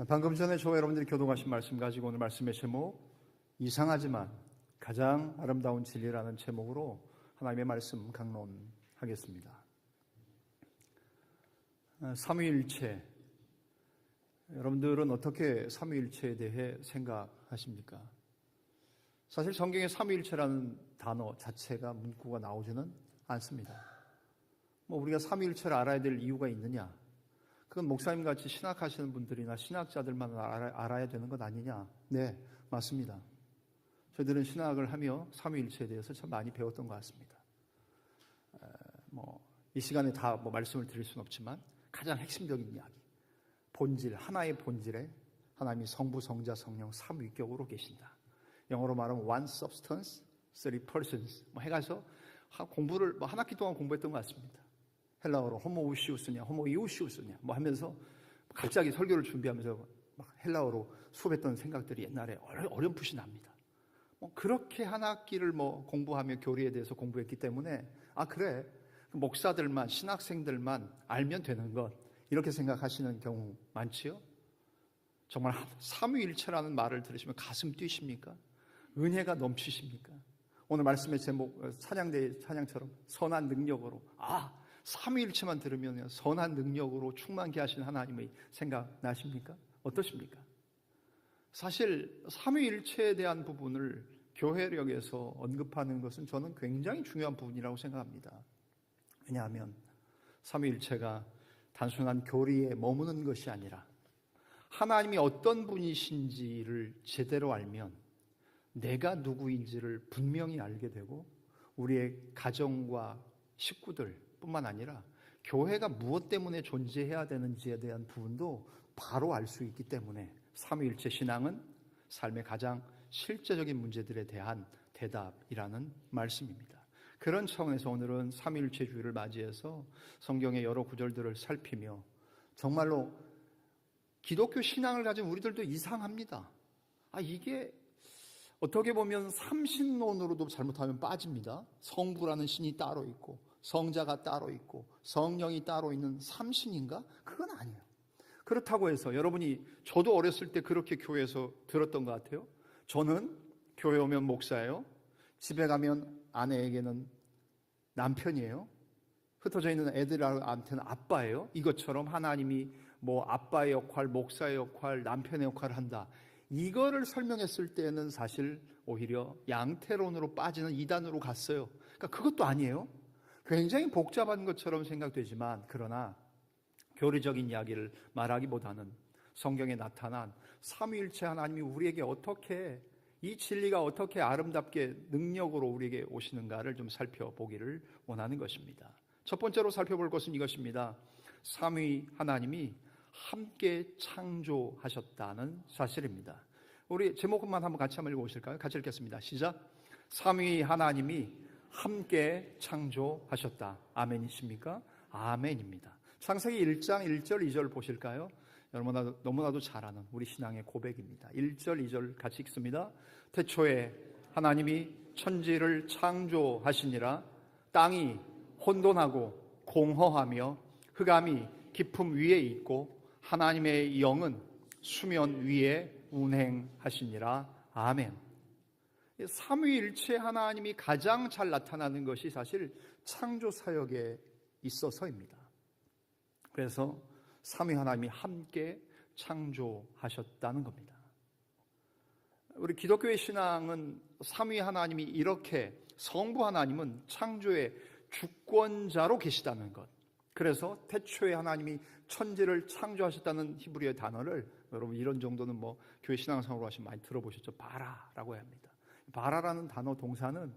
방금 전에 저와 여러분들이 교독하신 말씀 가지고 오늘 말씀의 제목, 이상하지만 가장 아름다운 진리라는 제목으로 하나님의 말씀 강론하겠습니다. 삼위일체, 여러분들은 어떻게 삼위일체에 대해 생각하십니까? 사실 성경에 삼위일체라는 단어 자체가 문구가 나오지는 않습니다. 우리가 삼위일체를 알아야 될 이유가 있느냐? 그건 목사님같이 신학하시는 분들이나 신학자들만 알아야 되는 것 아니냐? 네, 맞습니다. 저희들은 신학을 하며 삼위일체에 대해서 참 많이 배웠던 것 같습니다. 이 시간에 다 말씀을 드릴 수는 없지만 가장 핵심적인 이야기, 본질, 하나의 본질에 하나님이 성부, 성자, 성령 삼위격으로 계신다. 영어로 말하면 one substance, three persons 해가서 공부를 한 학기 동안 공부했던 것 같습니다. 헬라어로 호모우시우스냐 호모이우시우스냐 하면서 갑자기 설교를 준비하면서 막 헬라어로 수업했던 생각들이 옛날에 어렴풋이 납니다. 그렇게 한 학기를 공부하며 교리에 대해서 공부했기 때문에 그래, 목사들만 신학생들만 알면 되는 것, 이렇게 생각하시는 경우 많지요? 정말 삼위일체라는 말을 들으시면 가슴 뛰십니까? 은혜가 넘치십니까? 오늘 말씀의 제목, 찬양처럼 선한 능력으로, 삼위일체만 들으면 선한 능력으로 충만케 하신 하나님의 생각 나십니까? 어떠십니까? 사실 삼위일체에 대한 부분을 교회력에서 언급하는 것은 저는 굉장히 중요한 부분이라고 생각합니다. 왜냐하면 삼위일체가 단순한 교리에 머무는 것이 아니라 하나님이 어떤 분이신지를 제대로 알면 내가 누구인지를 분명히 알게 되고 우리의 가정과 식구들 뿐만 아니라 교회가 무엇 때문에 존재해야 되는지에 대한 부분도 바로 알 수 있기 때문에 삼위일체 신앙은 삶의 가장 실제적인 문제들에 대한 대답이라는 말씀입니다. 그런 차원에서 오늘은 삼위일체주의를 맞이해서 성경의 여러 구절들을 살피며 정말로 기독교 신앙을 가진 우리들도 이상합니다. 이게 어떻게 보면 삼신론으로도 잘못하면 빠집니다. 성부라는 신이 따로 있고 성자가 따로 있고 성령이 따로 있는 삼신인가? 그건 아니에요. 그렇다고 해서 저도 어렸을 때 그렇게 교회에서 들었던 것 같아요. 저는 교회 오면 목사예요. 집에 가면 아내에게는 남편이에요. 흩어져 있는 애들한테는 아빠예요. 이것처럼 하나님이 아빠의 역할, 목사의 역할, 남편의 역할을 한다. 이거를 설명했을 때는 사실 오히려 양태론으로 빠지는 이단으로 갔어요. 그러니까 그것도 아니에요. 굉장히 복잡한 것처럼 생각되지만 그러나 교리적인 이야기를 말하기보다는 성경에 나타난 삼위일체 하나님이 우리에게 어떻게 이 진리가 어떻게 아름답게 능력으로 우리에게 오시는가를 좀 살펴보기를 원하는 것입니다. 첫 번째로 살펴볼 것은 이것입니다. 삼위 하나님이 함께 창조하셨다는 사실입니다. 우리 제목만 한번 같이 읽어보실까요? 같이 읽겠습니다. 시작. 삼위 하나님이 함께 창조하셨다. 아멘이십니까? 아멘입니다. 창세기 1장 1절 2절 보실까요? 너무나도 잘 아는 우리 신앙의 고백입니다. 1절 2절 같이 읽습니다. 태초에 하나님이 천지를 창조하시니라. 땅이 혼돈하고 공허하며 흑암이 깊음 위에 있고 하나님의 영은 수면 위에 운행하시니라. 아멘. 삼위일체 하나님이 가장 잘 나타나는 것이 사실 창조 사역에 있어서입니다. 그래서 삼위 하나님이 함께 창조하셨다는 겁니다. 우리 기독교의 신앙은 삼위 하나님이 이렇게 성부 하나님은 창조의 주권자로 계시다는 것, 그래서 태초에 하나님이 천지를 창조하셨다는 히브리어 단어를 여러분 이런 정도는 교회 신앙상으로 하시면 많이 들어보셨죠. 바라라고 합니다. 바라라는 단어 동사는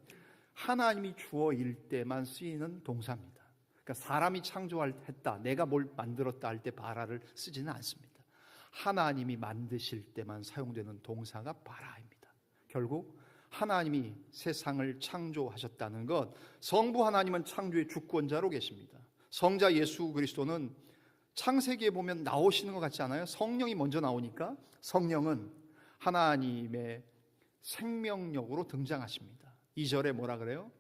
하나님이 주어일 때만 쓰이는 동사입니다. 그러니까 사람이 창조했다, 내가 뭘 만들었다 할 때 바라를 쓰지는 않습니다. 하나님이 만드실 때만 사용되는 동사가 바라입니다. 결국 하나님이 세상을 창조하셨다는 것, 성부 하나님은 창조의 주권자로 계십니다. 성자 예수 그리스도는 창세기에 보면 나오시는 것 같지 않아요? 성령이 먼저 나오니까 성령은 하나님의 생명력으로 등장하십니다. 2절에 뭐라 그래요?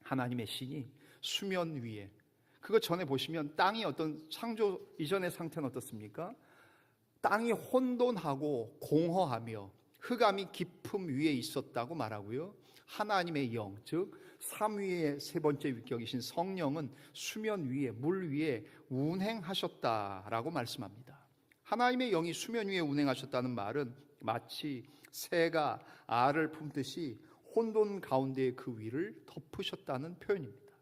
하나님의 신이 수면 위에, 그거 전에 보시면 땅이 어떤 창조 이전의 상태는 어떻습니까? 땅이 혼돈하고 공허하며 흑암이 깊음 위에 있었다고 말하고요. 하나님의 영, 즉 삼위의 세 번째 위격이신 성령은 수면 위에, 물 위에 운행하셨다라고 말씀합니다. 하나님의 영이 수면 위에 운행하셨다는 말은 마치 새가 알을 품듯이 혼돈 가운데 그 위를 덮으셨다는 표현입니다.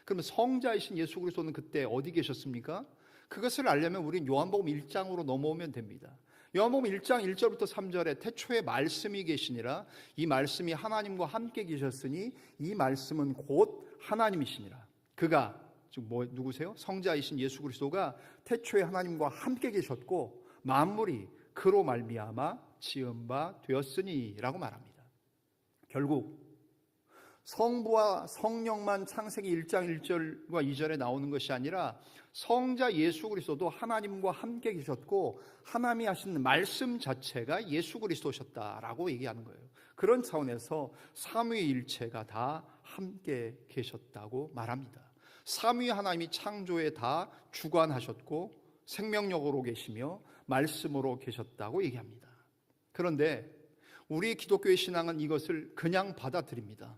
그러면 성자이신 예수 그리스도는 그때 어디 계셨습니까? 그것을 알려면 우리는 요한복음 1장으로 넘어오면 됩니다. 요한복음 1장 1절부터 3절에 태초에 말씀이 계시니라, 이 말씀이 하나님과 함께 계셨으니 이 말씀은 곧 하나님이시니라. 그가 즉 누구세요? 성자이신 예수 그리스도가 태초에 하나님과 함께 계셨고 만물이 그로 말미암아 지은 바 되었으니라고 말합니다. 결국 성부와 성령만 창세기 1장 1절과 2절에 나오는 것이 아니라 성자 예수 그리스도도 하나님과 함께 계셨고 하나님이 하신 말씀 자체가 예수 그리스도셨다라고 얘기하는 거예요. 그런 차원에서 삼위일체가 다 함께 계셨다고 말합니다. 삼위 하나님이 창조에 다 주관하셨고 생명력으로 계시며 말씀으로 계셨다고 얘기합니다. 그런데 우리 기독교의 신앙은 이것을 그냥 받아들입니다.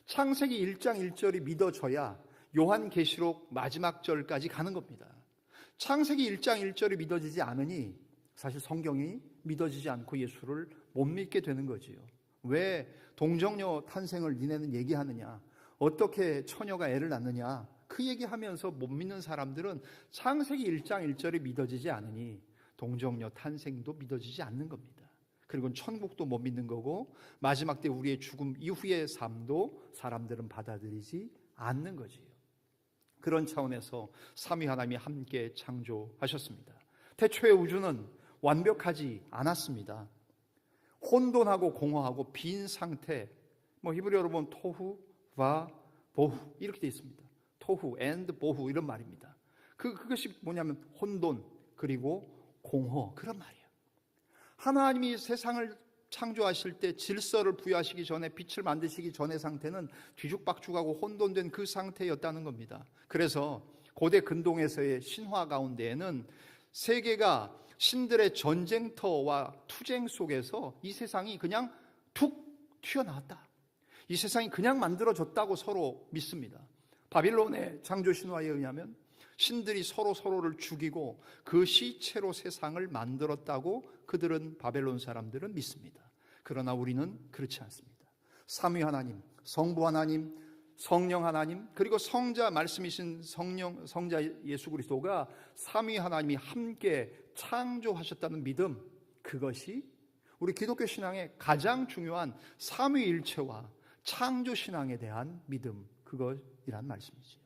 창세기 1장 1절이 믿어져야 요한계시록 마지막 절까지 가는 겁니다. 창세기 1장 1절이 믿어지지 않으니 사실 성경이 믿어지지 않고 예수를 못 믿게 되는 거지요. 왜 동정녀 탄생을 니네는 얘기하느냐, 어떻게 처녀가 애를 낳느냐, 그 얘기하면서 못 믿는 사람들은 창세기 1장 1절이 믿어지지 않으니 동정녀 탄생도 믿어지지 않는 겁니다. 그리고 천국도 못 믿는 거고 마지막 때 우리의 죽음 이후의 삶도 사람들은 받아들이지 않는 거지요. 그런 차원에서 삼위 하나님이 함께 창조하셨습니다. 태초의 우주는 완벽하지 않았습니다. 혼돈하고 공허하고 빈 상태, 히브리어로 보면 토후, 와, 보후 이렇게 되어 있습니다. 토후, 앤드 보후 이런 말입니다. 그것이 뭐냐면 혼돈 그리고 공허 그런 말이에요. 하나님이 세상을 창조하실 때 질서를 부여하시기 전에 빛을 만드시기 전의 상태는 뒤죽박죽하고 혼돈된 그 상태였다는 겁니다. 그래서 고대 근동에서의 신화 가운데에는 세계가 신들의 전쟁터와 투쟁 속에서 이 세상이 그냥 툭 튀어나왔다. 이 세상이 그냥 만들어졌다고 서로 믿습니다. 바빌론의 창조 신화에 의하면 신들이 서로를 죽이고 그 시체로 세상을 만들었다고 그들은 바벨론 사람들은 믿습니다. 그러나 우리는 그렇지 않습니다. 삼위 하나님, 성부 하나님, 성령 하나님, 그리고 성자 말씀이신 성자 예수 그리스도가 삼위 하나님이 함께 창조하셨다는 믿음, 그것이 우리 기독교 신앙의 가장 중요한 삼위일체와 창조 신앙에 대한 믿음, 그것이란 말씀이지요.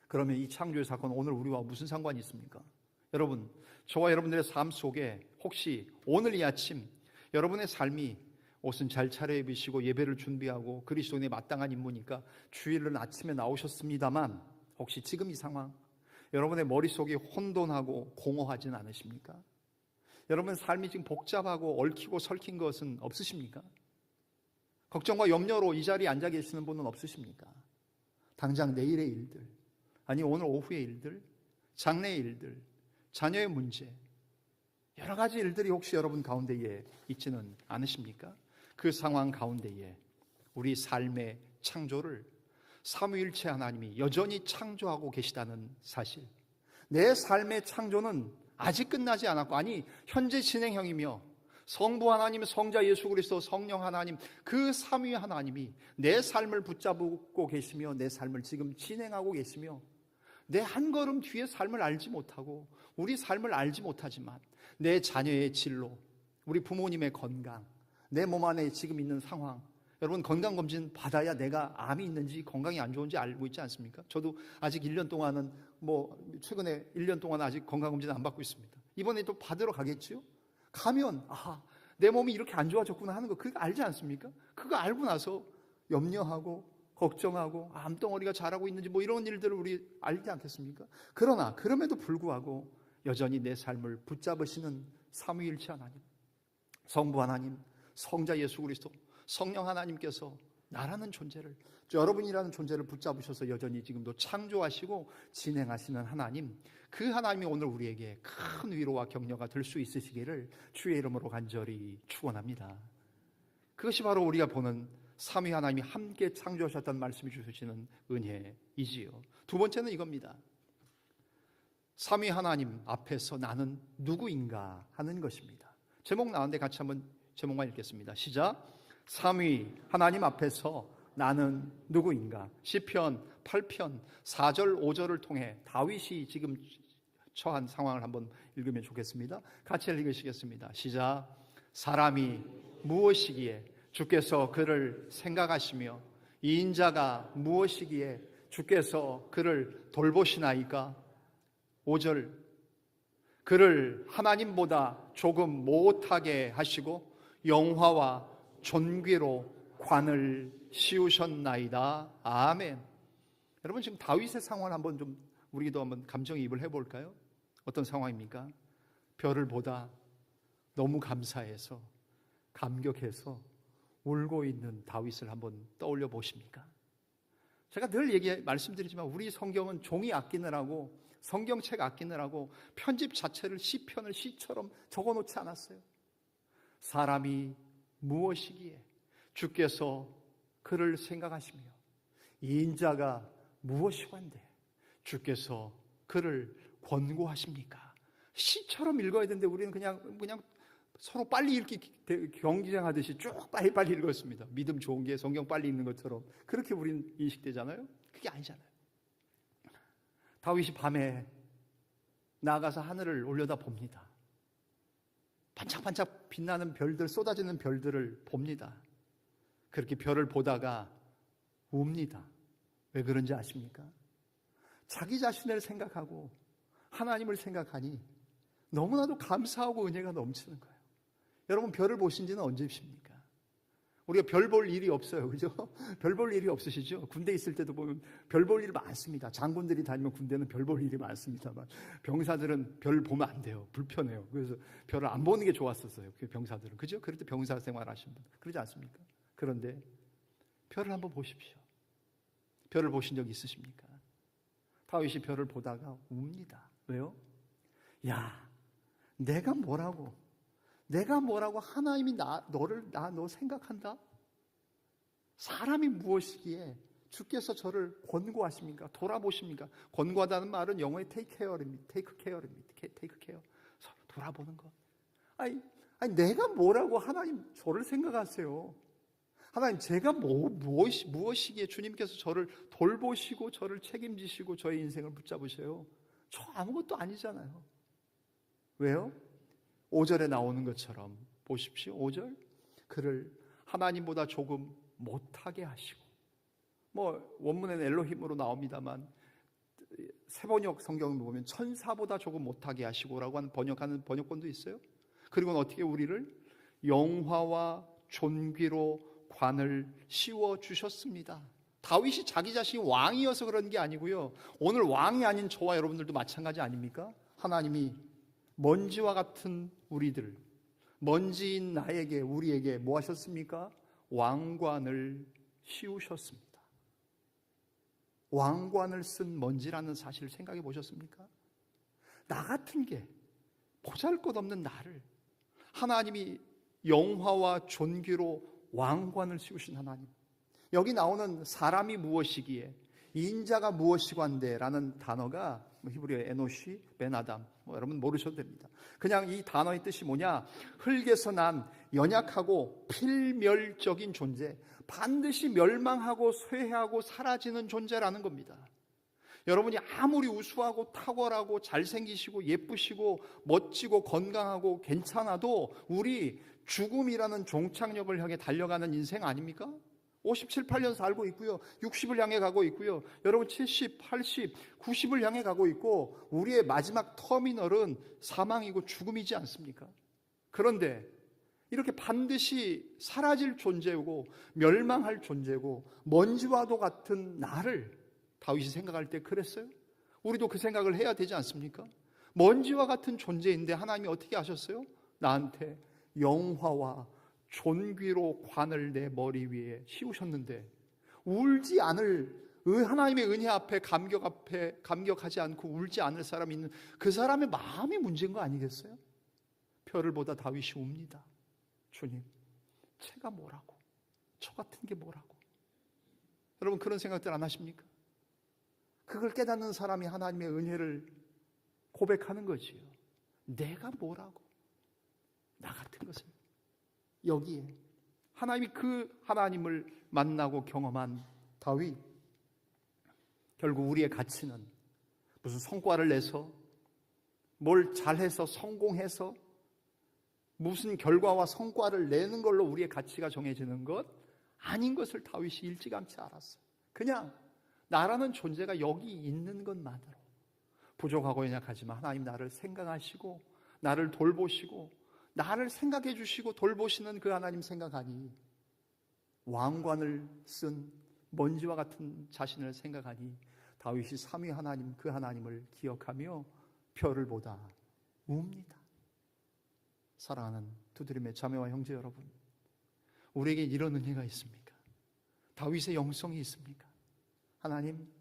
그러면 이 창조의 사건은 오늘 우리와 무슨 상관이 있습니까? 여러분, 저와 여러분들의 삶 속에 혹시 오늘 이 아침 여러분의 삶이 옷은 잘 차려입으시고 예배를 준비하고 그리스도인의 마땅한 임무니까 주일은 아침에 나오셨습니다만 혹시 지금 이 상황 여러분의 머릿속이 혼돈하고 공허하진 않으십니까? 여러분 삶이 지금 복잡하고 얽히고 설킨 것은 없으십니까? 걱정과 염려로 이 자리에 앉아 계시는 분은 없으십니까? 당장 내일의 일들, 아니 오늘 오후의 일들, 장래의 일들, 자녀의 문제, 여러 가지 일들이 혹시 여러분 가운데에 있지는 않으십니까? 그 상황 가운데에 우리 삶의 창조를 삼위일체 하나님이 여전히 창조하고 계시다는 사실, 내 삶의 창조는 아직 끝나지 않았고, 아니 현재 진행형이며 성부 하나님, 성자 예수 그리스도, 성령 하나님, 그 삼위 하나님이 내 삶을 붙잡고 계시며 내 삶을 지금 진행하고 계시며 내 한 걸음 뒤의 삶을 알지 못하고 우리 삶을 알지 못하지만 내 자녀의 진로, 우리 부모님의 건강, 내 몸 안에 지금 있는 상황, 여러분 건강검진 받아야 내가 암이 있는지 건강이 안 좋은지 알고 있지 않습니까? 저도 아직 1년 동안은 최근에 1년 동안 아직 건강검진 안 받고 있습니다. 이번에 또 받으러 가겠지요? 가면 내 몸이 이렇게 안 좋아졌구나 하는 거 그거 알지 않습니까? 그거 알고 나서 염려하고 걱정하고 암덩어리가 자라고 있는지 이런 일들을 우리 알지 않겠습니까? 그러나 그럼에도 불구하고 여전히 내 삶을 붙잡으시는 삼위일체 하나님, 성부 하나님, 성자 예수 그리스도, 성령 하나님께서 나라는 존재를, 여러분이라는 존재를 붙잡으셔서 여전히 지금도 창조하시고 진행하시는 하나님, 그 하나님이 오늘 우리에게 큰 위로와 격려가 될 수 있으시기를 주의 이름으로 간절히 축원합니다. 그것이 바로 우리가 보는 삼위 하나님이 함께 창조하셨다는 말씀이 주시는 은혜이지요. 두 번째는 이겁니다. 삼위 하나님 앞에서 나는 누구인가 하는 것입니다. 제목 나왔는데 같이 한번 제목만 읽겠습니다. 시작. 삼위 하나님 앞에서 나는 누구인가. 시편 8편 4절 5절을 통해 다윗이 지금 처한 상황을 한번 읽으면 좋겠습니다. 같이 읽으시겠습니다. 시작. 사람이 무엇이기에 주께서 그를 생각하시며 이 인자가 무엇이기에 주께서 그를 돌보시나이까. 5절. 그를 하나님보다 조금 못하게 하시고 영화와 존귀로 관을 씌우셨나이다. 아멘. 여러분, 지금 다윗의 상황을 한번 좀 우리도 한번 감정이입을 해볼까요? 어떤 상황입니까? 별을 보다 너무 감사해서 감격해서 울고 있는 다윗을 한번 떠올려 보십니까? 제가 늘 말씀드리지만 우리 성경은 종이 아끼느라고, 성경책 아끼느라고 편집 자체를 시편을 시처럼 적어놓지 않았어요. 사람이 무엇이기에 주께서 그를 생각하시며 이 인자가 무엇이건데 주께서 그를 권고하십니까? 시처럼 읽어야 되는데 우리는 그냥 서로 빨리 읽기 경쟁하듯이 쭉 빨리 읽었습니다. 믿음 좋은 게 성경 빨리 읽는 것처럼 그렇게 우리는 인식되잖아요. 그게 아니잖아요. 다윗이 밤에 나아가서 하늘을 올려다 봅니다. 반짝반짝 빛나는 별들, 쏟아지는 별들을 봅니다. 그렇게 별을 보다가 웁니다. 왜 그런지 아십니까? 자기 자신을 생각하고 하나님을 생각하니 너무나도 감사하고 은혜가 넘치는 거예요. 여러분, 별을 보신 지는 언제십니까? 우리가 별 볼 일이 없어요. 그죠? 별 볼 일이 없으시죠? 군대 있을 때도 보면 별 볼 일 많습니다. 장군들이 다니면 군대는 별 볼 일이 많습니다만 병사들은 별 보면 안 돼요. 불편해요. 그래서 별을 안 보는 게 좋았었어요. 그 병사들은. 그죠? 그럴 때 병사 생활 하신 분. 그러지 않습니까? 그런데 별을 한번 보십시오. 별을 보신 적 있으십니까? 다윗이 별을 보다가 웁니다. 왜요? 야, 내가 뭐라고 하나님이 너 생각한다? 사람이 무엇이기에 주께서 저를 권고하십니까? 돌아보십니까? 권고하다는 말은 영어의 take care. 서로 돌아보는 것. 아니 내가 뭐라고 하나님 저를 생각하세요? 하나님, 제가 무엇이기에 주님께서 저를 돌보시고 저를 책임지시고 저의 인생을 붙잡으셔요? 저 아무것도 아니잖아요. 왜요? 5절에 나오는 것처럼 보십시오. 5절. 그를 하나님보다 조금 못하게 하시고, 원문에는 엘로힘으로 나옵니다만 새번역 성경을 보면 천사보다 조금 못하게 하시고라고 번역하는 번역본도 있어요. 그리고는 어떻게 우리를 영화와 존귀로 관을 씌워 주셨습니다. 다윗이 자기 자신이 왕이어서 그런 게 아니고요. 오늘 왕이 아닌 저와 여러분들도 마찬가지 아닙니까? 하나님이 먼지와 같은 우리들, 먼지인 나에게, 우리에게 뭐 하셨습니까? 왕관을 씌우셨습니다. 왕관을 쓴 먼지라는 사실을 생각해 보셨습니까? 나 같은 게 보잘것없는 나를 하나님이 영화와 존귀로 왕관을 씌우신 하나님. 여기 나오는 사람이 무엇이기에 인자가 무엇이관데 라는 단어가 히브리어 에노시, 베나담, 여러분 모르셔도 됩니다. 그냥 이 단어의 뜻이 뭐냐? 흙에서 난 연약하고 필멸적인 존재, 반드시 멸망하고 쇠하고 사라지는 존재라는 겁니다. 여러분이 아무리 우수하고 탁월하고 잘생기시고 예쁘시고 멋지고 건강하고 괜찮아도 우리 죽음이라는 종착역을 향해 달려가는 인생 아닙니까? 57, 8년 살고 있고요. 60을 향해 가고 있고요. 여러분 70, 80, 90을 향해 가고 있고 우리의 마지막 터미널은 사망이고 죽음이지 않습니까? 그런데 이렇게 반드시 사라질 존재고 멸망할 존재고 먼지와도 같은 나를 다윗이 생각할 때 그랬어요? 우리도 그 생각을 해야 되지 않습니까? 먼지와 같은 존재인데 하나님이 어떻게 하셨어요? 나한테 영화와 존귀로 관을 내 머리 위에 씌우셨는데 울지 않을 하나님의 은혜 앞에 감격하지 않고 울지 않을 사람이 있는 그 사람의 마음이 문제인 거 아니겠어요? 별을 보다 다윗이 웁니다. 주님, 제가 뭐라고? 저 같은 게 뭐라고? 여러분 그런 생각들 안 하십니까? 그걸 깨닫는 사람이 하나님의 은혜를 고백하는 거지요. 내가 뭐라고? 나 같은 것을. 여기에 하나님이 그 하나님을 만나고 경험한 다윗, 결국 우리의 가치는 무슨 성과를 내서 뭘 잘해서 성공해서 무슨 결과와 성과를 내는 걸로 우리의 가치가 정해지는 것 아닌 것을 다윗이 일찌감치 알았어요. 그냥 나라는 존재가 여기 있는 것만으로 부족하고 연약하지만 하나님 나를 생각하시고 나를 돌보시고 나를 생각해 주시고 돌보시는 그 하나님 생각하니, 왕관을 쓴 먼지와 같은 자신을 생각하니 다윗이 삼위 하나님 그 하나님을 기억하며 별을 보다 웁니다. 사랑하는 두드림의 자매와 형제 여러분, 우리에게 이런 은혜가 있습니까? 다윗의 영성이 있습니까? 하나님,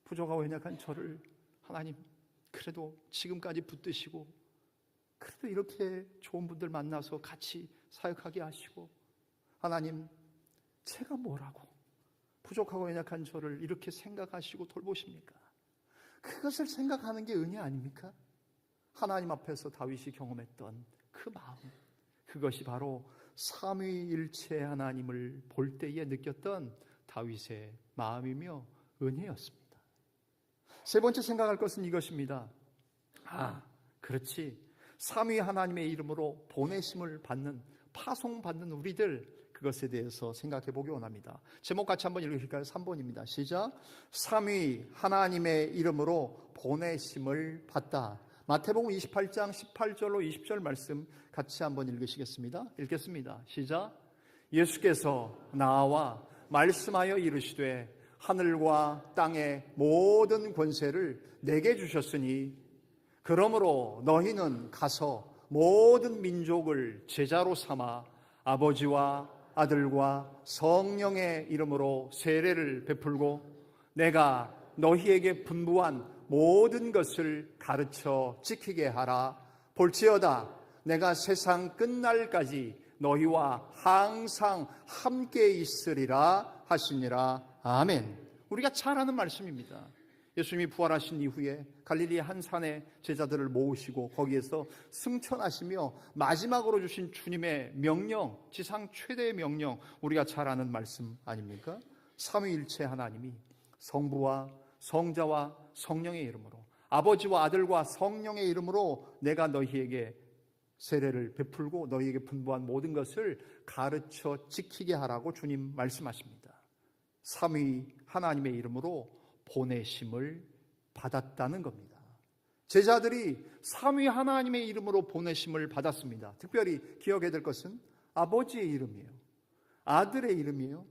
부족하고 연약한 저를 하나님 그래도 지금까지 붙드시고 그래도 이렇게 좋은 분들 만나서 같이 사역하게 하시고, 하나님 제가 뭐라고 부족하고 연약한 저를 이렇게 생각하시고 돌보십니까? 그것을 생각하는 게 은혜 아닙니까? 하나님 앞에서 다윗이 경험했던 그 마음, 그것이 바로 삼위일체 하나님을 볼 때에 느꼈던 다윗의 마음이며 은혜였습니다. 세 번째 생각할 것은 이것입니다. 그렇지, 삼위 하나님의 이름으로 보내심을 받는, 파송받는 우리들, 그것에 대해서 생각해 보기 원합니다. 제목 같이 한번 읽으실까요? 3번입니다. 시작. 삼위 하나님의 이름으로 보내심을 받다. 마태복음 28장 18절로 20절 말씀 같이 한번 읽으시겠습니다. 읽겠습니다. 시작. 예수께서 나와 말씀하여 이르시되 하늘과 땅의 모든 권세를 내게 주셨으니 그러므로 너희는 가서 모든 민족을 제자로 삼아 아버지와 아들과 성령의 이름으로 세례를 베풀고 내가 너희에게 분부한 모든 것을 가르쳐 지키게 하라. 볼지어다 내가 세상 끝날까지 너희와 항상 함께 있으리라 하시니라. 아멘. 우리가 잘 아는 말씀입니다. 예수님이 부활하신 이후에 갈릴리 한 산에 제자들을 모으시고 거기에서 승천하시며 마지막으로 주신 주님의 명령, 지상 최대의 명령, 우리가 잘 아는 말씀 아닙니까? 삼위일체 하나님이 성부와 성자와 성령의 이름으로, 아버지와 아들과 성령의 이름으로 내가 너희에게 세례를 베풀고 너희에게 분부한 모든 것을 가르쳐 지키게 하라고 주님 말씀하십니다. 삼위 하나님의 이름으로 보내심을 받았다는 겁니다. 제자들이 삼위 하나님의 이름으로 보내심을 받았습니다. 특별히 기억해야 될 것은 아버지의 이름이에요, 아들의 이름이에요,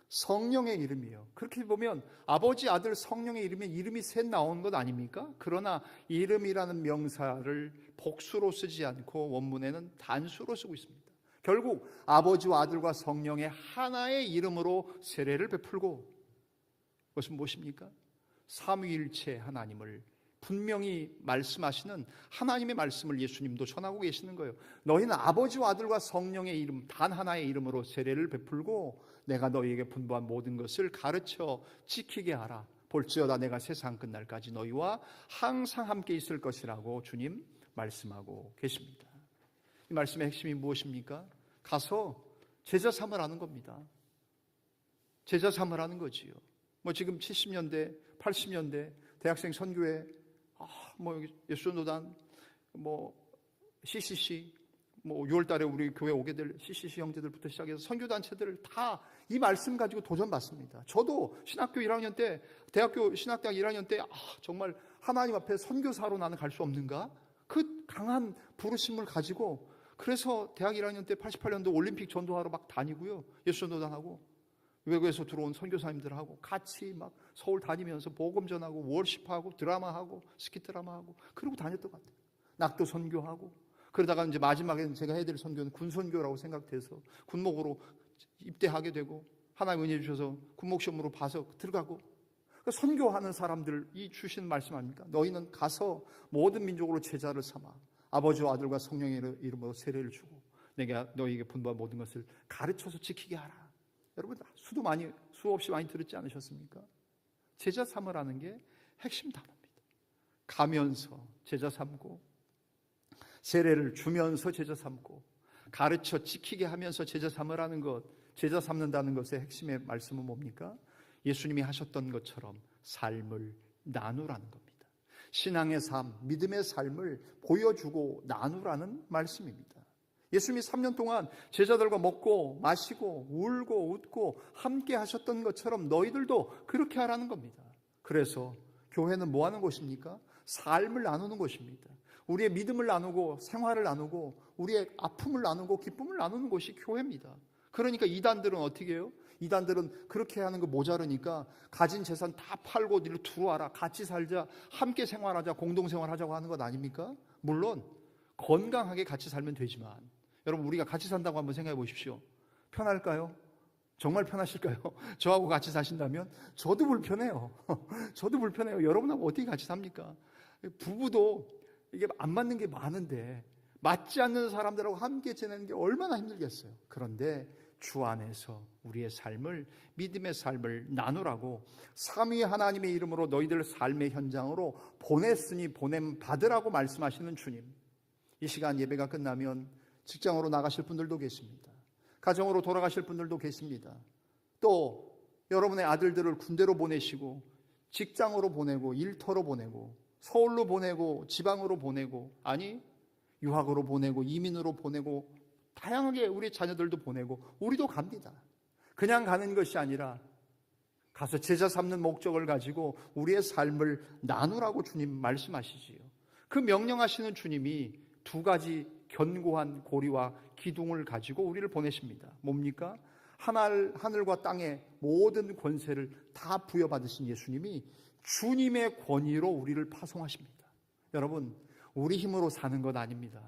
성령의 이름이에요. 그렇게 보면 아버지, 아들, 성령의 이름이 셋 나오는 것 아닙니까? 그러나 이름이라는 명사를 복수로 쓰지 않고 원문에는 단수로 쓰고 있습니다. 결국 아버지와 아들과 성령의 하나의 이름으로 세례를 베풀고, 그것은 무엇입니까? 삼위일체 하나님을 분명히 말씀하시는 하나님의 말씀을 예수님도 전하고 계시는 거예요. 너희는 아버지와 아들과 성령의 이름, 단 하나의 이름으로 세례를 베풀고 내가 너희에게 분부한 모든 것을 가르쳐 지키게 하라. 볼지어다 내가 세상 끝날까지 너희와 항상 함께 있을 것이라고 주님 말씀하고 계십니다. 이 말씀의 핵심이 무엇입니까? 가서 제자 삼으라는 겁니다. 제자 삼으라는 거지요. 지금 70년대, 80년대 대학생 선교회, 예수전도단, CCC, 6월달에 우리 교회 오게 될 CCC 형제들부터 시작해서 선교단체들을 다 이 말씀 가지고 도전받습니다. 저도 신학교 1학년 때, 대학교 신학대학 1학년 때 정말 하나님 앞에 선교사로 나는 갈 수 없는가? 그 강한 부르심을 가지고, 그래서 대학 1학년 때 88년도 올림픽 전도하러 막 다니고요. 예수전도단하고 외국에서 들어온 선교사님들하고 같이 막 서울 다니면서 복음 전하고 월십하고 드라마하고 스키 드라마하고 그러고 다녔던 것 같아요. 낙도 선교하고 그러다가 이제 마지막에 제가 해야 될 선교는 군선교라고 생각돼서 군목으로 입대하게 되고 하나님 은혜 주셔서 군목 시험으로 봐서 들어가고, 그러니까 선교하는 사람들이 주신 말씀 아닙니까? 너희는 가서 모든 민족으로 제자를 삼아 아버지와 아들과 성령의 이름으로 세례를 주고 내가 너희에게 분부한 모든 것을 가르쳐서 지키게 하라. 여러분 수없이 많이 들었지 않으셨습니까? 제자 삼으라는 게 핵심 단어입니다. 가면서 제자 삼고 세례를 주면서 제자 삼고 가르쳐 지키게 하면서 제자 삼으라는 것, 제자 삼는다는 것의 핵심의 말씀은 뭡니까? 예수님이 하셨던 것처럼 삶을 나누라는 겁니다. 신앙의 삶, 믿음의 삶을 보여주고 나누라는 말씀입니다. 예수님이 3년 동안 제자들과 먹고 마시고 울고 웃고 함께 하셨던 것처럼 너희들도 그렇게 하라는 겁니다. 그래서 교회는 뭐 하는 곳입니까? 삶을 나누는 곳입니다. 우리의 믿음을 나누고 생활을 나누고 우리의 아픔을 나누고 기쁨을 나누는 곳이 교회입니다. 그러니까 이단들은 어떻게 해요? 이단들은 그렇게 하는 거 모자르니까 가진 재산 다 팔고 니로 들어와라, 같이 살자, 함께 생활하자, 공동생활하자고 하는 것 아닙니까? 물론 건강하게 같이 살면 되지만 여러분, 우리가 같이 산다고 한번 생각해 보십시오. 편할까요? 정말 편하실까요? 저하고 같이 사신다면 저도 불편해요. 저도 불편해요. 여러분하고 어떻게 같이 삽니까? 부부도 이게 안 맞는 게 많은데 맞지 않는 사람들하고 함께 지내는 게 얼마나 힘들겠어요. 그런데 주 안에서 우리의 삶을, 믿음의 삶을 나누라고 삼위 하나님의 이름으로 너희들 삶의 현장으로 보냈으니 보냄 받으라고 말씀하시는 주님. 이 시간 예배가 끝나면 직장으로 나가실 분들도 계십니다. 가정으로 돌아가실 분들도 계십니다. 또 여러분의 아들들을 군대로 보내시고 직장으로 보내고 일터로 보내고 서울로 보내고 지방으로 보내고, 아니 유학으로 보내고 이민으로 보내고 다양하게 우리 자녀들도 보내고 우리도 갑니다. 그냥 가는 것이 아니라 가서 제자 삼는 목적을 가지고 우리의 삶을 나누라고 주님 말씀하시지요. 그 명령하시는 주님이 두 가지 견고한 고리와 기둥을 가지고 우리를 보내십니다. 뭡니까? 하늘과 땅의 모든 권세를 다 부여받으신 예수님이 주님의 권위로 우리를 파송하십니다. 여러분, 우리 힘으로 사는 것 아닙니다.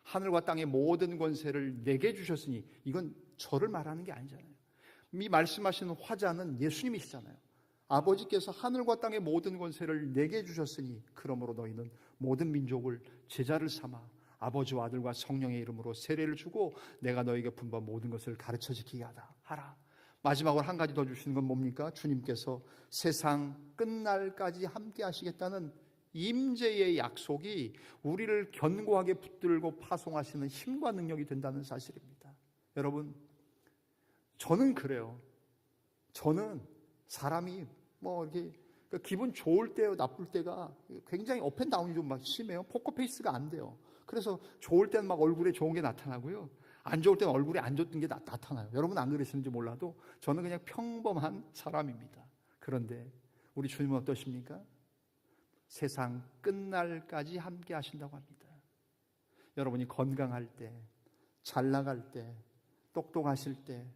하늘과 땅의 모든 권세를 내게 주셨으니, 이건 저를 말하는 게 아니잖아요. 이 말씀하시는 화자는 예수님이시잖아요. 아버지께서 하늘과 땅의 모든 권세를 내게 주셨으니 그러므로 너희는 모든 민족을 제자를 삼아 아버지와 아들과 성령의 이름으로 세례를 주고 내가 너희에게 분부한 모든 것을 가르쳐 지키게 하라. 마지막으로 한 가지 더 주시는 건 뭡니까? 주님께서 세상 끝날까지 함께 하시겠다는 임재의 약속이 우리를 견고하게 붙들고 파송하시는 힘과 능력이 된다는 사실입니다. 여러분, 저는 그래요. 저는 사람이 이렇게 기분 좋을 때요, 나쁠 때가 굉장히 업앤다운이 좀 막 심해요. 포커페이스가 안 돼요. 그래서 좋을 때는 막 얼굴에 좋은 게 나타나고요, 안 좋을 때는 얼굴에 안 좋은 게 나타나요. 여러분 안 그러시는지 몰라도 저는 그냥 평범한 사람입니다. 그런데 우리 주님은 어떠십니까? 세상 끝날까지 함께 하신다고 합니다. 여러분이 건강할 때, 잘 나갈 때, 똑똑하실 때,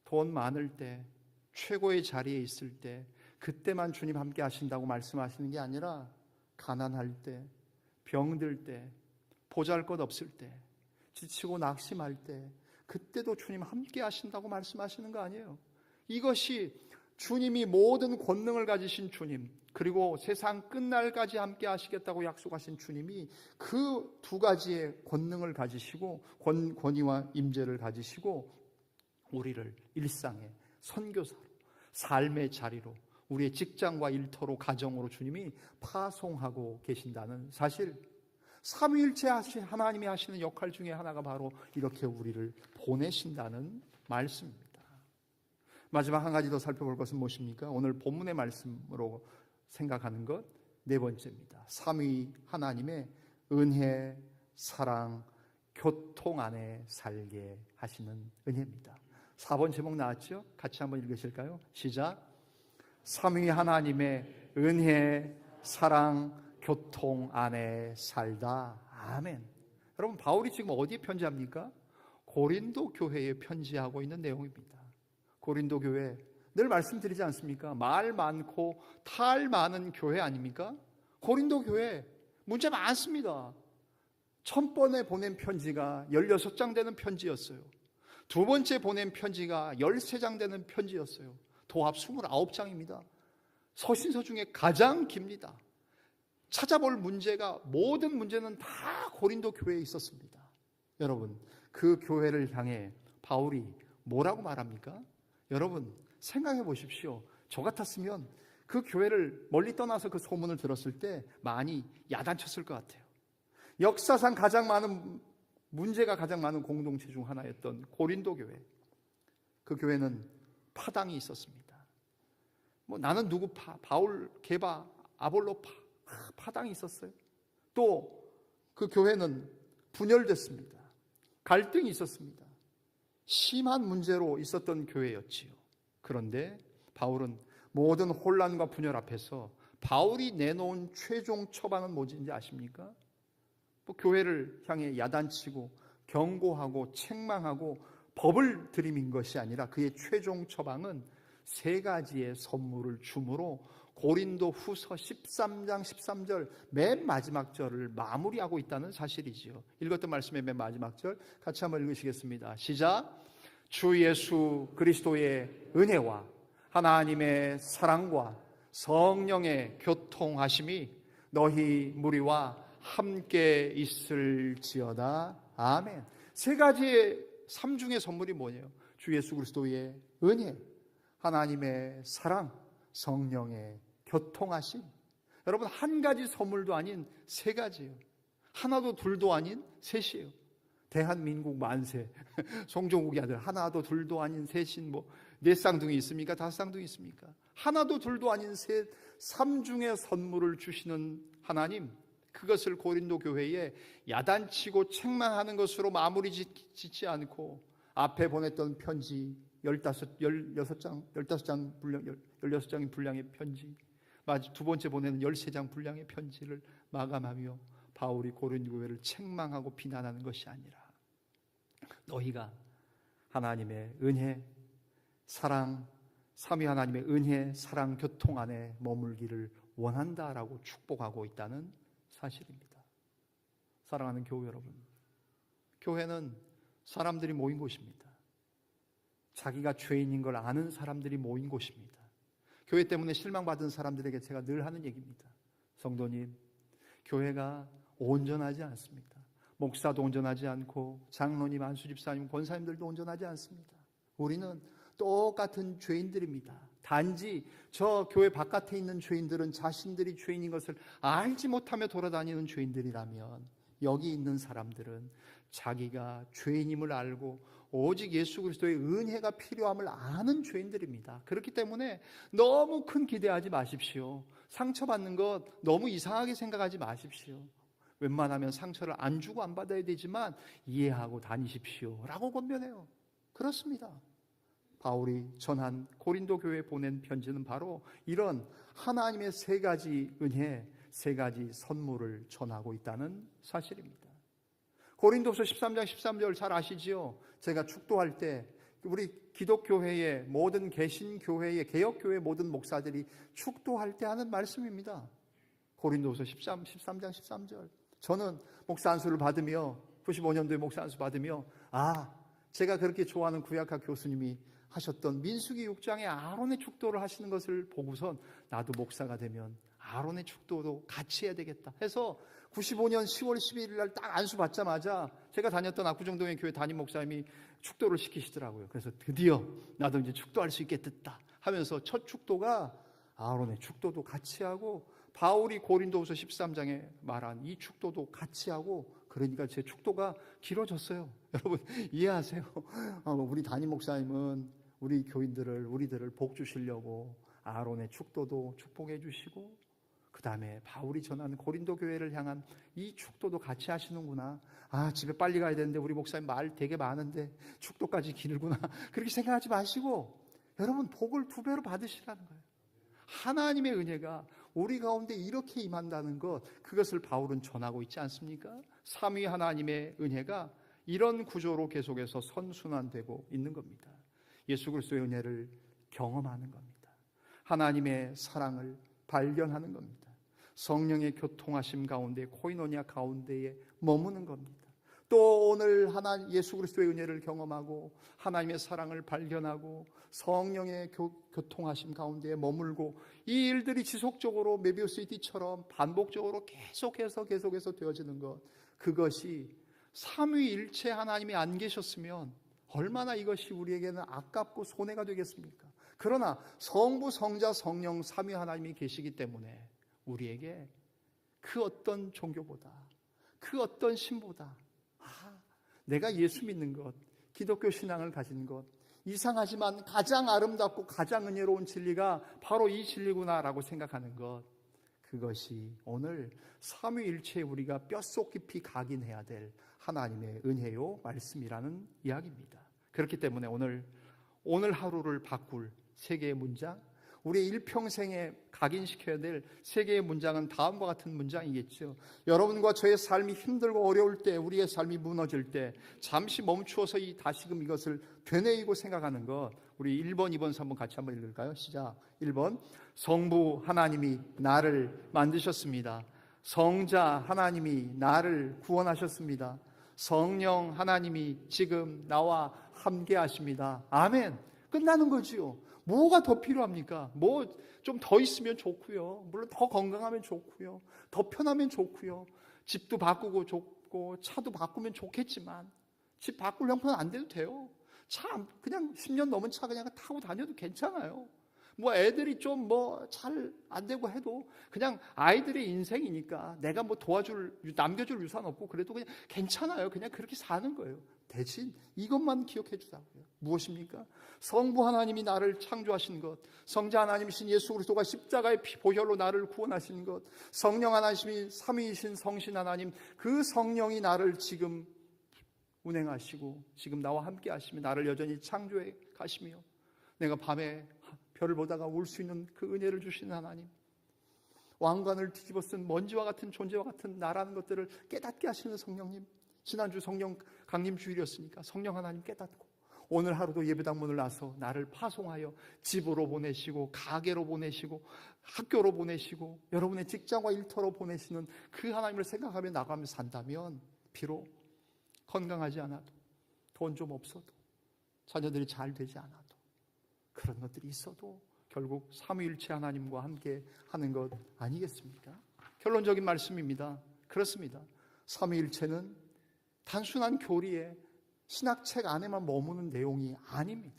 돈 많을 때, 최고의 자리에 있을 때, 그때만 주님 함께 하신다고 말씀하시는 게 아니라 가난할 때, 병들 때, 보잘것 없을 때, 지치고 낙심할 때, 그때도 주님 함께 하신다고 말씀하시는 거 아니에요. 이것이 주님이 모든 권능을 가지신 주님, 그리고 세상 끝날까지 함께 하시겠다고 약속하신 주님이 그 두 가지의 권능을 가지시고 권위와 임재를 가지시고 우리를 일상의 선교사로, 삶의 자리로, 우리의 직장과 일터로, 가정으로 주님이 파송하고 계신다는 사실, 삼위일체 하나님이 하시는 역할 중에 하나가 바로 이렇게 우리를 보내신다는 말씀입니다. 마지막 한 가지 더 살펴볼 것은 무엇입니까? 오늘 본문의 말씀으로 생각하는 것, 네 번째입니다. 삼위 하나님의 은혜, 사랑, 교통 안에 살게 하시는 은혜입니다. 4번 제목 나왔죠? 같이 한번 읽으실까요? 시작. 삼위 하나님의 은혜, 사랑, 교통 안에 살다. 아멘. 여러분, 바울이 지금 어디에 편지합니까? 고린도 교회에 편지하고 있는 내용입니다. 고린도 교회, 늘 말씀드리지 않습니까? 말 많고 탈 많은 교회 아닙니까? 고린도 교회 문제 많습니다. 1000번에 보낸 편지가 16장 되는 편지였어요. 두 번째 보낸 편지가 13장 되는 편지였어요. 도합 29장입니다. 서신서 중에 가장 깁니다. 찾아볼 문제가, 모든 문제는 다 고린도 교회에 있었습니다. 여러분, 그 교회를 향해 바울이 뭐라고 말합니까? 여러분, 생각해 보십시오. 저 같았으면 그 교회를 멀리 떠나서 그 소문을 들었을 때 많이 야단쳤을 것 같아요. 역사상 가장 많은 문제가 가장 많은 공동체 중 하나였던 고린도 교회. 그 교회는 파당이 있었습니다. 나는 누구 파, 바울, 게바, 아볼로 파, 파당이 있었어요. 또 그 교회는 분열됐습니다. 갈등이 있었습니다. 심한 문제로 있었던 교회였지요. 그런데 바울은 모든 혼란과 분열 앞에서 바울이 내놓은 최종 처방은 뭔지 아십니까? 교회를 향해 야단치고 경고하고 책망하고 법을 들이민 것이 아니라 그의 최종 처방은 3가지의 선물을 주므로 고린도 후서 13장 13절 맨 마지막 절을 마무리하고 있다는 사실이지요. 읽었던 말씀의 맨 마지막 절 같이 한번 읽으시겠습니다. 시작. 주 예수 그리스도의 은혜와 하나님의 사랑과 성령의 교통하심이 너희 무리와 함께 있을지어다. 아멘. 3가지의 3중의 선물이 뭐예요? 주 예수 그리스도의 은혜, 하나님의 사랑, 성령의 교통하심. 여러분, 한 가지 선물도 아닌 3가지예요. 하나도 둘도 아닌 셋이에요. 대한민국 만세. 송종국이 아들 하나도 둘도 아닌 셋인 4쌍둥이 있습니까? 5쌍둥이 있습니까? 하나도 둘도 아닌 셋, 3중의 선물을 주시는 하나님, 그것을 고린도 교회에 야단치고 책망하는 것으로 마무리 짓지 않고 앞에 보냈던 편지 16장의 분량의 편지, 두 번째 보내는 13장 분량의 편지를 마감하며 바울이 고린도 교회를 책망하고 비난하는 것이 아니라 너희가 하나님의 은혜, 사랑, 삼위 하나님의 은혜, 사랑, 교통 안에 머물기를 원한다라고 축복하고 있다는 사실입니다. 사랑하는 교회 여러분, 교회는 사람들이 모인 곳입니다. 자기가 죄인인 걸 아는 사람들이 모인 곳입니다. 교회 때문에 실망받은 사람들에게 제가 늘 하는 얘기입니다. 성도님, 교회가 온전하지 않습니다. 목사도 온전하지 않고 장로님, 안수집사님, 권사님들도 온전하지 않습니다. 우리는 똑같은 죄인들입니다. 단지 저 교회 바깥에 있는 죄인들은 자신들이 죄인인 것을 알지 못하며 돌아다니는 죄인들이라면, 여기 있는 사람들은 자기가 죄인임을 알고 오직 예수 그리스도의 은혜가 필요함을 아는 죄인들입니다. 그렇기 때문에 너무 큰 기대하지 마십시오. 상처받는 것 너무 이상하게 생각하지 마십시오. 웬만하면 상처를 안 주고 안 받아야 되지만 이해하고 다니십시오 라고 권면해요. 그렇습니다. 바울이 전한 고린도 교회에 보낸 편지는 바로 이런 하나님의 3가지 은혜, 3가지 선물을 전하고 있다는 사실입니다. 고린도서 13장 13절 잘 아시지요? 제가 축도할 때 우리 기독교회의 모든 개신교회의 개혁교회 모든 목사들이 축도할 때 하는 말씀입니다. 고린도서 13장 13절. 저는 목사 안수를 받으며 95년도에 목사 안수 받으며 제가 그렇게 좋아하는 구약학 교수님이 하셨던 민수기 6장에 아론의 축도를 하시는 것을 보고선 나도 목사가 되면 아론의 축도도 같이 해야 되겠다 해서 95년 10월 11일 날 딱 안수 받자마자 제가 다녔던 압구정동의 교회 담임 목사님이 축도를 시키시더라고요. 그래서 드디어 나도 이제 축도할 수 있겠다 하면서 첫 축도가 아론의 축도도 같이 하고 바울이 고린도후서 13장에 말한 이 축도도 같이 하고, 그러니까 제 축도가 길어졌어요. 여러분 이해하세요? 우리 담임 목사님은 우리 교인들을, 우리들을 복 주시려고 아론의 축도도 축복해 주시고, 그 다음에 바울이 전하는 고린도 교회를 향한 이 축도도 같이 하시는구나. 집에 빨리 가야 되는데 우리 목사님 말 되게 많은데 축도까지 길구나. 그렇게 생각하지 마시고 여러분 복을 2배로 받으시라는 거예요. 하나님의 은혜가 우리 가운데 이렇게 임한다는 것, 그것을 바울은 전하고 있지 않습니까? 삼위 하나님의 은혜가 이런 구조로 계속해서 선순환되고 있는 겁니다. 예수 그리스도의 은혜를 경험하는 겁니다. 하나님의 사랑을 발견하는 겁니다. 성령의 교통하심 가운데, 코이노니아 가운데에 머무는 겁니다. 또 오늘 예수 그리스도의 은혜를 경험하고 하나님의 사랑을 발견하고 성령의 교통하심 가운데 머물고, 이 일들이 지속적으로 메비우스의 띠처럼 반복적으로 계속해서 되어지는 것, 그것이 삼위일체 하나님이 안 계셨으면 얼마나 이것이 우리에게는 아깝고 손해가 되겠습니까? 그러나 성부, 성자, 성령 삼위 하나님이 계시기 때문에 우리에게 그 어떤 종교보다, 그 어떤 신보다, 내가 예수 믿는 것, 기독교 신앙을 가진 것, 이상하지만 가장 아름답고 가장 은혜로운 진리가 바로 이 진리구나라고 생각하는 것, 그것이 오늘 삼위일체에 우리가 뼛속 깊이 각인해야 될 하나님의 은혜요 말씀이라는 이야기입니다. 그렇기 때문에 오늘 하루를 바꿀 세 개의 문장, 우리 일평생에 각인시켜야 될 세 개의 문장은 다음과 같은 문장이겠죠. 여러분과 저의 삶이 힘들고 어려울 때, 우리의 삶이 무너질 때 잠시 멈추어서 다시금 이것을 되뇌이고 생각하는 것, 우리 1번, 2번, 3번 같이 한번 읽을까요? 시작. 1번, 성부 하나님이 나를 만드셨습니다. 성자 하나님이 나를 구원하셨습니다. 성령 하나님이 지금 나와 함께 하십니다. 아멘. 끝나는 거지요. 뭐가 더 필요합니까? 뭐 좀 더 있으면 좋고요. 물론 더 건강하면 좋고요. 더 편하면 좋고요. 집도 바꾸고 좋고 차도 바꾸면 좋겠지만 집 바꿀 형편은 안 돼도 돼요. 차 그냥 10년 넘은 차 그냥 타고 다녀도 괜찮아요. 뭐 애들이 좀 잘 안 되고 해도 그냥 아이들의 인생이니까 내가 뭐 남겨줄 유산 없고 그래도 그냥 괜찮아요. 그냥 그렇게 사는 거예요. 대신 이것만 기억해 주자고요. 무엇입니까? 성부 하나님이 나를 창조하신 것, 성자 하나님이신 예수 그리스도가 십자가의 보혈로 나를 구원하신 것, 성령 하나님이 삼위이신 성신 하나님, 그 성령이 나를 지금 운행하시고 지금 나와 함께 하시며 나를 여전히 창조해 가시며 내가 밤에 별을 보다가 울 수 있는 그 은혜를 주시는 하나님, 왕관을 뒤집어 쓴 먼지와 같은 존재와 같은 나라는 것들을 깨닫게 하시는 성령님, 지난주 성령 강림 주일이었으니까 성령 하나님 깨닫고 오늘 하루도 예배당 문을 나서 나를 파송하여 집으로 보내시고 가게로 보내시고 학교로 보내시고 여러분의 직장과 일터로 보내시는 그 하나님을 생각하며 나가며 산다면 비록 건강하지 않아도 돈 좀 없어도 자녀들이 잘 되지 않아도 그런 것들이 있어도 결국 삼위일체 하나님과 함께 하는 것 아니겠습니까? 결론적인 말씀입니다. 그렇습니다. 삼위일체는 단순한 교리에 신학책 안에만 머무는 내용이 아닙니다.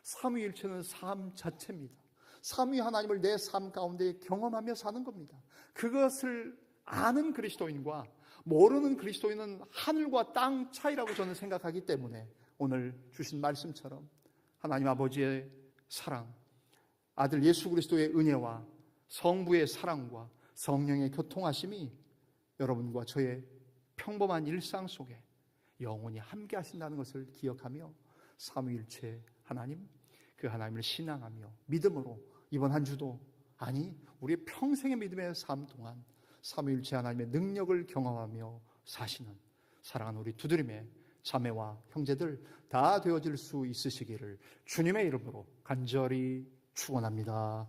삼위일체는 삶 자체입니다. 삼위 하나님을 내 삶 가운데 경험하며 사는 겁니다. 그것을 아는 그리스도인과 모르는 그리스도인은 하늘과 땅 차이라고 저는 생각하기 때문에 오늘 주신 말씀처럼 하나님 아버지의 사랑, 아들 예수 그리스도의 은혜와 성부의 사랑과 성령의 교통하심이 여러분과 저의 평범한 일상 속에 영원히 함께 하신다는 것을 기억하며 삼위일체 하나님, 그 하나님을 신앙하며 믿음으로 이번 한 주도, 아니 우리의 평생의 믿음의 삶 동안 삼위일체 하나님의 능력을 경험하며 사시는 사랑하는 우리 두드림의 자매와 형제들 다 되어질 수 있으시기를 주님의 이름으로 간절히 축원합니다.